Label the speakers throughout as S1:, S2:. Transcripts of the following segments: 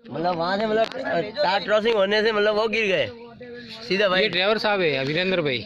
S1: मतलब वहाँ से मतलब तार क्रॉसिंग होने से मतलब वो गिर गए सीधा भाई।
S2: ये ड्राइवर साहब है वीरेंद्र भाई,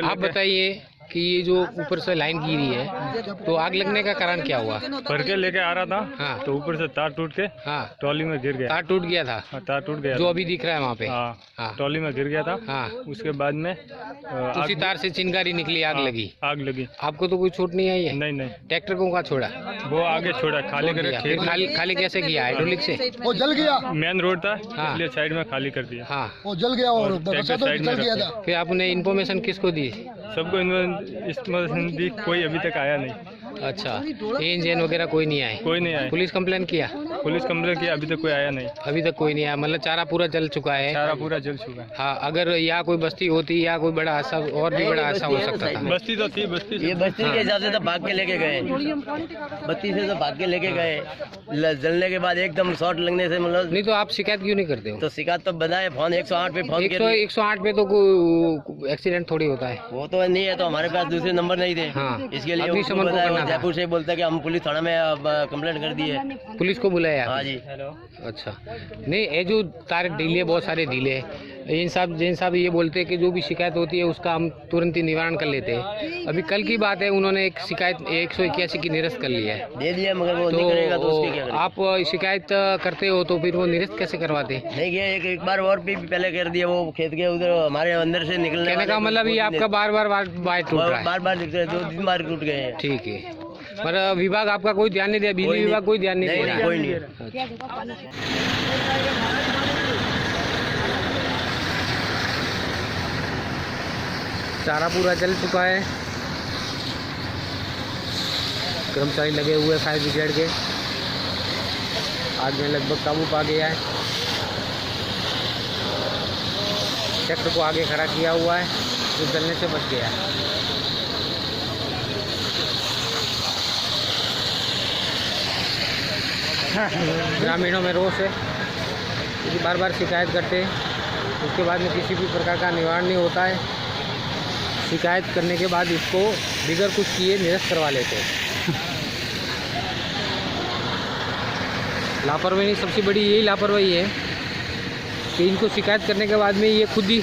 S2: आप बताइए कि ये जो ऊपर से लाइन गिरी है तो आग लगने का कारण क्या हुआ?
S3: भर के लेके आ रहा था,
S2: हाँ,
S3: तो ऊपर से तार टूट के
S2: हाँ,
S3: ट्रॉली में गिर गया।
S2: तार टूट गया था,
S3: हाँ, तार टूट गया
S2: जो
S3: था।
S2: अभी दिख रहा है वहाँ पे।
S3: हाँ,
S2: हाँ,
S3: ट्रॉली में गिर गया था।
S2: हाँ,
S3: उसके बाद में
S2: उसी तार से चिंगारी निकली, आग लगी।
S3: आग लगी।
S2: आपको तो कोई चोट नहीं आई है?
S3: नहीं नहीं,
S2: ट्रैक्टर को कहाँ छोड़ा?
S3: वो आगे छोड़ा, खाली
S2: छोड़
S3: करे
S2: दिया। फिर खाली कैसे किया? हाइड्रोलिक से?
S4: वो जल गया,
S3: मेन रोड था,
S2: हाँ,
S3: इसलिए साइड में खाली कर दिया।
S2: हाँ,
S4: वो जल गया और
S3: ट्रैक्टर साइड में
S4: जल गया
S3: रखा।
S4: था।
S2: फिर आपने इन्फॉर्मेशन किसको दी?
S3: सबको इन्फॉर्मेशन दी, कोई अभी तक आया नहीं।
S2: अच्छा, इंजन वगैरह कोई नहीं आए?
S3: कोई नहीं आया।
S2: पुलिस कंप्लेन किया?
S3: पुलिस कंप्लेन किया, अभी तक कोई आया नहीं।
S2: अभी तक कोई नहीं आया, मतलब चारा पूरा जल चुका है।
S3: सारा पूरा जल चुका है।
S2: हाँ, अगर यहाँ कोई बस्ती होती या कोई बड़ा हादसा और भी बड़ा हादसा हो सकता था।
S3: बस्ती तो थी, बस्ती
S1: ये बस्ती के हिसाब से तो भाग के लेके गए, बत्ती से तो भाग के लेके गए। जलने के बाद एकदम शॉर्ट लगने से मतलब।
S2: नहीं तो आप शिकायत क्यों नहीं करते हो?
S1: तो शिकायत तो बनाए, फोन 108 पे फोन
S2: 108 पे तो कोई एक्सीडेंट थोड़ी होता है।
S1: वो तो नहीं है, तो हमारे पास दूसरे नंबर नहीं थे।
S2: हाँ,
S1: इसके लिए
S2: अग्निशमन को
S1: बताया,
S2: करना
S1: वो
S2: था।
S1: जयपुर से बोलता कि हम पुलिस थाना में कंप्लेंट कर दी है।
S2: पुलिस को बुलाया?
S1: हाँ जी।
S2: अच्छा, नहीं ये जो तार ढीले, बहुत सारे ढीले जैन साहब ये बोलते हैं कि जो भी शिकायत होती है उसका हम तुरंत ही निवारण कर लेते हैं। अभी कल की बात है, उन्होंने एक शिकायत 181 की निरस्त कर लिया है,
S1: दे दिया, मगर वो नहीं करेगा तो उसके क्या
S2: तो
S1: करें?
S2: आप शिकायत करते हो तो फिर वो निरस्त कैसे करवाते?
S1: नहीं किया, एक बार और भी पहले कर दिया, वो खेत के उधर हमारे अंदर से निकलने
S2: कहने का मतलब ये आपका बार बार टूट रहा है?
S1: बार दिख रहा है, 2-3 बार टूट गए हैं।
S2: ठीक है, पर विभाग आपका कोई ध्यान नहीं दिया? बिजली विभाग कोई ध्यान नहीं दे रहा है?
S1: कोई नहीं।
S2: चारा पूरा जल चुका है, कर्मचारी लगे हुए फायर ब्रिगेड के, आग में लगभग काबू पा गया है। ट्रैक्टर को आगे खड़ा किया हुआ है, जो जलने से बच गया है। ग्रामीणों में रोष है क्योंकि बार बार शिकायत करते हैं, उसके बाद में किसी भी प्रकार का निवारण नहीं होता है। शिकायत करने के बाद इसको बिगर कुछ किए निरस्त करवा लेते हैं। लापरवाही, सबसे बड़ी यही लापरवाही है कि इनको शिकायत करने के बाद में ये खुद ही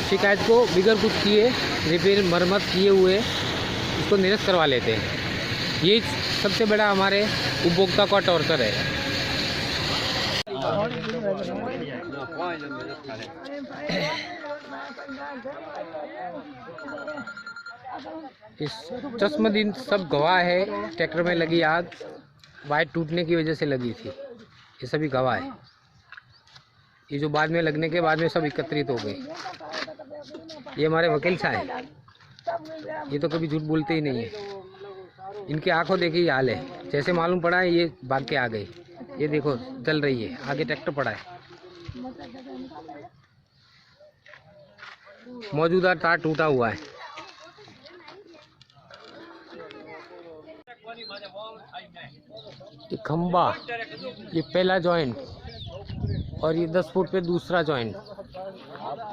S2: शिकायत को बिगर कुछ किए, रिपेयर मरम्मत किए हुए इसको निरस्त करवा लेते हैं। ये सबसे बड़ा हमारे उपभोक्ता का टॉर्चर है। इस चश्मदीद सब गवाह है, ट्रैक्टर में लगी आग वायर टूटने की वजह से लगी थी, ये सभी गवाह है। ये जो बाद में लगने के बाद में सब एकत्रित हो गए। ये हमारे वकील साहब हैं, ये तो कभी झूठ बोलते ही नहीं है। इनकी आंखों देखिए ये हाल है, जैसे मालूम पड़ा है ये भाग के आ गई। ये देखो जल रही है, आगे ट्रैक्टर पड़ा है। मौजूदा तार टूटा हुआ है। ये खंबा, ये पहला जॉइंट और ये 10 फुट पे दूसरा जॉइंट,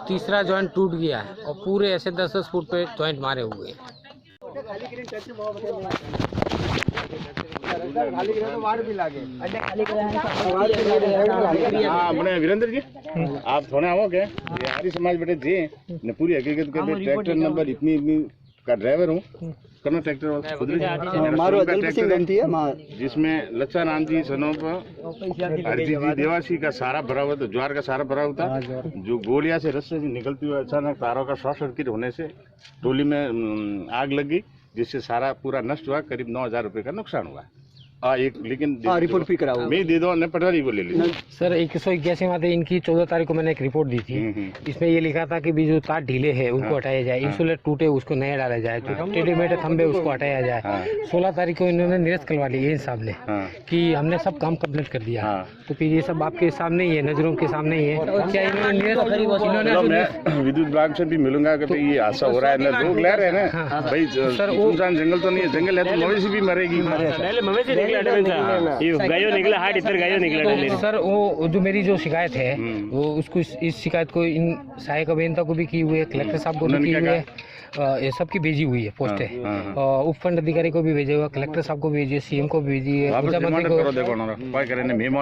S2: तीसरा जॉइंट टूट गया है और पूरे ऐसे 10-10 फुट पे जॉइंट मारे हुए हैं।
S5: अपने वीरेंद्र जी, आप थोड़े आओ क्या हमारी समाज बेटे जी ने पूरी हकीकत के ट्रैक्टर नंबर इतनी का ड्राइवर हूँ, करना ट्रैक्टर जिसमें लच्छा नाम जी सनोप हरजी जी देवासी का सारा भरा हुआ था, ज्वार का सारा भरा हुआ था। जो गोलियां से रस्से से निकलती हुई अचानक तारों का शॉर्ट सर्किट होने से ट्रोली में आग लगी, जिससे सारा पूरा नष्ट हुआ। करीब 9,000 रुपये का नुकसान हुआ। एक लेकिन
S4: रिपोर्ट भी कराओ,
S5: मैं दे दो, पटवारी को ले ली
S2: सर। 181 माते इनकी 14 तारीख को मैंने एक रिपोर्ट दी थी, इसमें ये लिखा था कि भी जो तार ढीले हैं उनको हटाया जाए, इंसुलेट टूटे उसको नया डाला जाए, जो टेढ़े मेढ़े खंभे उसको हटाया जाए। 16 तारीख को इन्होंने निरस्त करवा ली इन साहब ने कि हमने सब काम कंप्लीट कर दिया। तो फिर ये सब आपके सामने ही है, नजरों के सामने ही है। क्या इन्होंने
S5: विद्युत विभाग से भी मिलूंगा कि भाई ये हादसा हो रहा है ना, लोग ले रहे हैं ना भाई, सुनसान जंगल तो नहीं है, जंगल है तो मवेशी भी मरेगी।
S1: गायो निकला हाट इधर गायो निकला
S2: सर वो जो मेरी जो शिकायत है वो उसको इस शिकायत को इन सहायक अभियंता को भी की हुई है, कलेक्टर साहब को भी की हुई है, ये सब की भेजी हुई है पोस्टें, उप फंड अधिकारी को भी भेजे हुआ, कलेक्टर साहब को भी भेजी है, सीएम को भी भेजी है, ऊर्जा मंत्री को,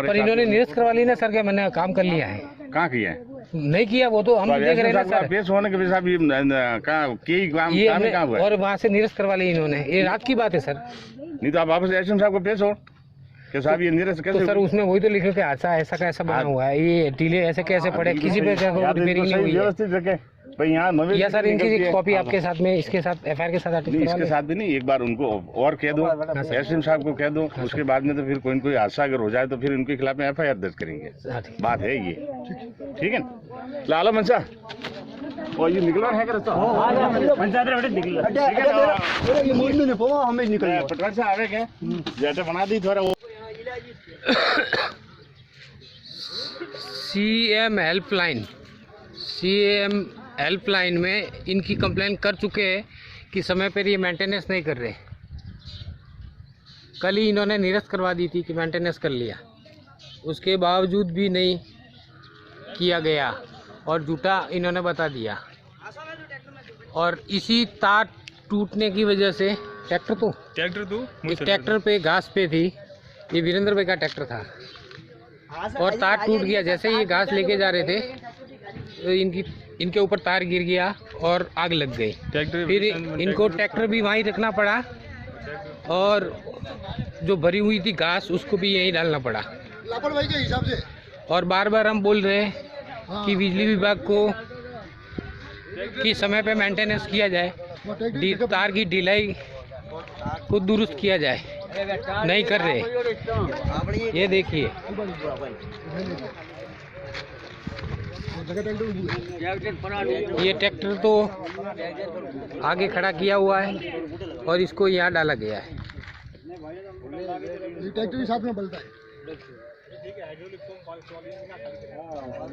S2: पर इन्होंने निरस्त करवा ली ना सर। क्या मैंने काम कर लिया है?
S5: कहाँ किया है?
S2: नहीं किया, वो तो हम देख रहे हैं ना सर।
S5: पेश होने के बाद
S2: और वहाँ से निरस्त करवा ली इन्होंने, ये रात की बात है सर।
S5: नहीं तो आप वापस एसएम साहब को पेश हो कि साहब ये निरस्त कैसे?
S2: तो सर उसमें वही तो लिखे थे हादसा ऐसा कैसा बना हुआ है, ये डिले ऐसे कैसे पड़े, किसी पे रिपेयरिंग नहीं हुई है।
S5: व्यवस्थित रखे भाई यहाँ
S2: या सर इनकी कॉपी आपके साथ में, इसके साथ एफआईआर के साथ
S5: इसके साथ भी नहीं, एक बार उनको और कह दो, एसएम साहब को कह दो, उसके बाद में तो फिर कोई न कोई हादसा अगर हो जाए तो फिर उनके खिलाफ में एफआईआर दर्ज करेंगे। बात है ये, ठीक है ना? लालो मनसा और ये निकला है कर पटवार से आवे के जैसे बना दी थोड़ा वो
S2: सीएम हेल्पलाइन में इनकी कंप्लेन कर चुके हैं कि समय पर ये मेंटेनेंस नहीं कर रहे। कल ही इन्होंने निरस्त करवा दी थी कि मेंटेनेंस कर लिया, उसके बावजूद भी नहीं किया गया और झूठा इन्होंने बता दिया। और इसी तार टूटने की वजह से इस ट्रैक्टर पे घास पे थी, ये वीरेंद्र भाई का ट्रैक्टर था और तार टूट गया। जैसे ये घास लेके जा रहे थे तो इनके ऊपर तार गिर गया और आग लग गई। फिर इनको ट्रैक्टर भी वहीं रखना पड़ा और जो भरी हुई थी घास उसको भी यहीं डालना पड़ा।
S4: लापरवाही के हिसाब से
S2: और बार बार हम बोल रहे हैं कि बिजली विभाग को कि समय पे मेंटेनेंस किया जाए, तार की ढिलाई को दुरुस्त किया जाए, नहीं कर रहे। ये देखिए ये ट्रैक्टर तो आगे खड़ा किया हुआ है और इसको यहाँ डाला गया है।
S4: ट्रैक्टर भी साथ में बलता है।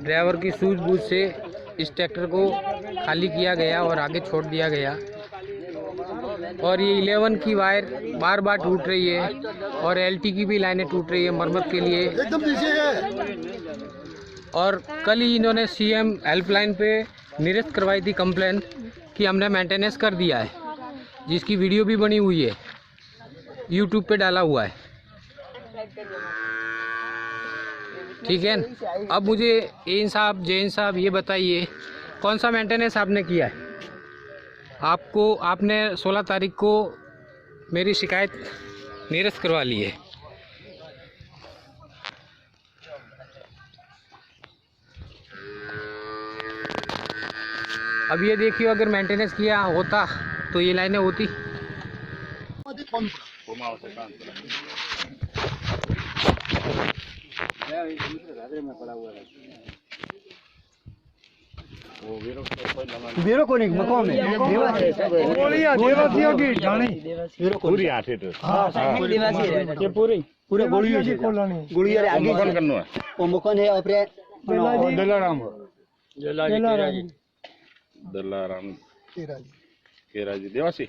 S2: ड्राइवर की सूझबूझ से इस ट्रैक्टर को खाली किया गया और आगे छोड़ दिया गया। और ये 11 की वायर बार बार टूट रही है और एलटी की भी लाइनें टूट रही है मरम्मत के लिए।
S4: एकदम पीछे है।
S2: और कल ही इन्होंने सीएम हेल्पलाइन पे निरस्त करवाई थी कंप्लेन कि हमने मेंटेनेंस कर दिया है, जिसकी वीडियो भी बनी हुई है, यूट्यूब पे डाला हुआ है। ठीक है, अब मुझे एन साहब जैन साहब ये बताइए कौन सा मेंटेनेंस आपने किया है? आपने 16 तारीख को मेरी शिकायत निरस्त करवा ली है। अब ये देखिए अगर मेंटेनेंस किया होता तो ये लाइनें होती।
S4: बेरो को नहीं मकान में देवासियों की जानी
S5: पूरी आठ है
S4: ये पूरे गोलियों से गोलियों रे आगे
S5: करना है
S4: वो मकान है अपने
S5: दलाराम केराजी देवासी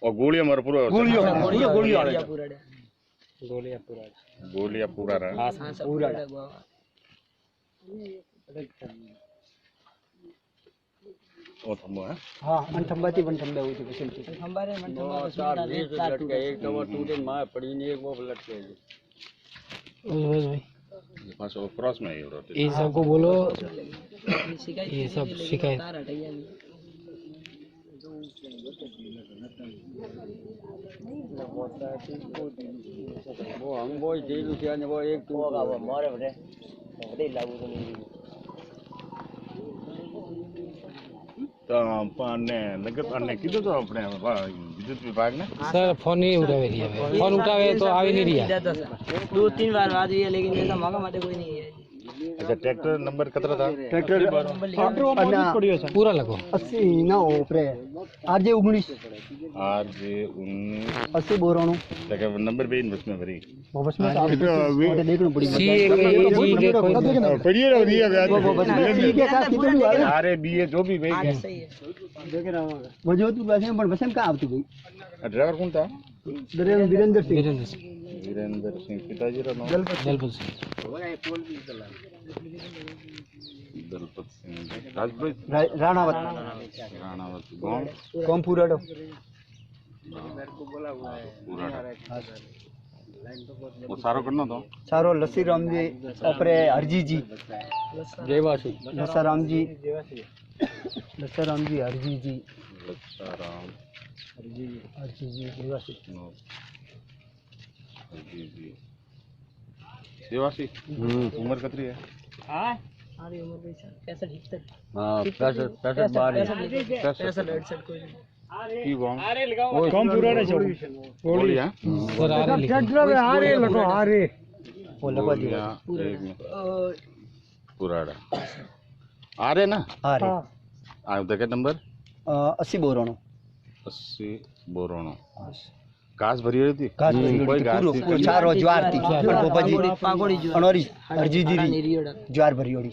S5: और गोलियां मर पूरा गोलियां पूरा रहा ओ थम्बो है
S4: हां अंठंबाती बनठंबे हुई थी फैसिलिटी
S6: हमारे मन एक तो वो टूटे मार पड़ी नहीं, एक वो लटके
S2: भाई
S5: पास वो क्रॉस में ही हो रहा
S2: ये सबको बोलो, ये सब शिकायत
S6: वो हम वो जेल किया ने वो एक टूट
S1: वो मारे बड़े बड़े लागू तो नहीं
S5: तो पाने नगर पाने किधर तो अपने विद्युत विभाग ने
S2: सर फोन नहीं उठावे रही है, फोन उठावे तो आ ही नहीं रही है।
S6: 2-3 बार बात हुई है लेकिन ऐसा मौका माते कोई नहीं है।
S5: अच्छा ट्रैक्टर नंबर कितना था
S4: ट्रैक्टर
S2: पूरा लगो
S4: 80 ना ऊपरे आरजे 19
S5: RJ 19
S4: 80 बोरानो
S5: नंबर भी बस में भरी
S4: वो बस में आप देखना पड़ी
S2: सी के जी के कोई
S5: पढ़िए रहो दिया
S4: वो बस में सी के साथ कितने भी आवे
S5: अरे बीए जो भी भाई
S4: वो जो तू बस में पण बस में का आवती भाई
S5: ड्राइवर कौन था
S4: वीरेंद्र सिंह
S5: वीरेंद्र सिंह पिताजी का नाम
S2: दलपत सिंह
S5: दलपत सिंह राजपुर
S4: राणावत
S5: राणावत गांव
S4: कौन पूराडो
S5: वो सारो करना था
S4: सारो लस्सी राम जी अपरे हरजी जी
S6: देवासी
S4: लस्सा राम जी हरजी जी
S5: लच्छाराम
S4: हरजी जी देवासी
S5: जी देवासी उम्र कितनी है
S6: हाँ 65 62
S5: की गांव
S3: कौन पूरा है छोड़
S5: गोली है
S2: सर आ रहे
S4: वो लगवा दिया
S5: पुराड़ा आ रहे ना
S4: आ रहे
S5: आ देखे नंबर
S4: 80 बोरानो
S5: 80 बोरोनो घास भरी हुई थी
S4: घास
S5: कोई घास थी
S4: पूरो चारो ज्वार थी गोपाजी अनोरी हरजी जी ज्वार भरी होड़ी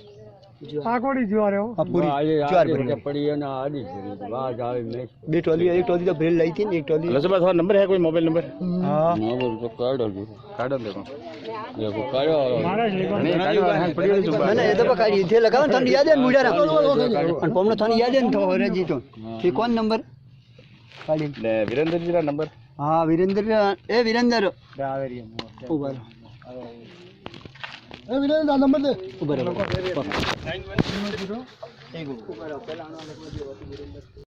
S3: पाकोड़ी ज्वार है
S4: हाँ पूरी ज्वार भरी होड़ी
S6: पड़ी है ना आधी वाह जावे में
S4: दो टोली एक टोली तो भरी लाई थी एक टोली
S5: लसबा थोड़ा नंबर है कोई मोबाइल नंबर
S4: हाँ
S6: नंबर तो कार्ड है
S5: कार्ड देखो
S6: ये को कार्ड
S5: नहीं कार्ड है पड़ी हुई
S4: ना ना ये तो बकाई थे लगाओ थाने याद है मुझे ना अन पोमनो थाने याद है तो रे जी तो ये कौन नंबर काली
S5: ले वीरेंद्र जी का नंबर
S4: हाँ वीरेंद्र ए वीरेंद्र उबर ए वीरेंद्र नंबर दे उबर